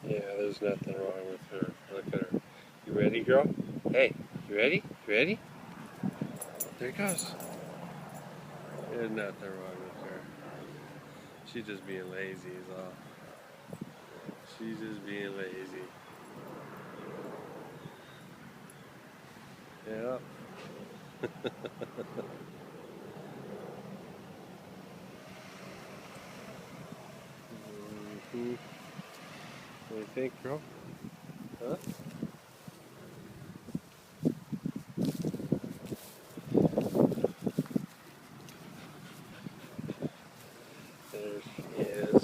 Yeah, there's nothing wrong with her. Look at her. You ready, girl? Hey, you ready? You ready? There it goes. There's nothing wrong with her. She's just being lazy is all. She's just being lazy. Yeah. Mm-hmm. What do you think, girl? Huh? There she is.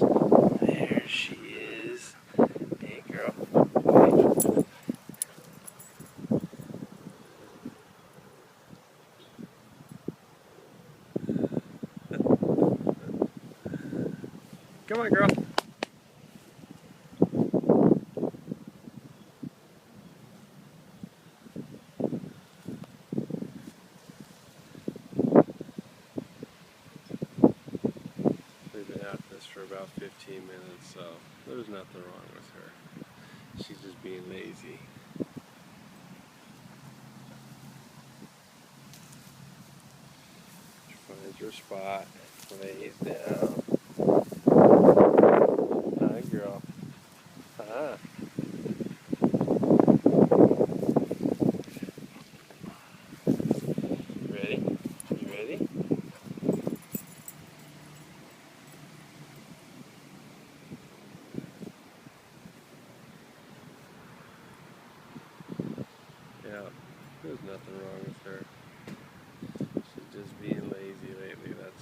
There she is. Hey, girl. Hey. Come on, girl. We've been at this for about 15 minutes, so there's nothing wrong with her. She's just being lazy. She finds her spot, lays down. Hi, girl. Hi. Ready? You ready? Yeah. There's nothing wrong with her. She's just being lazy lately, that's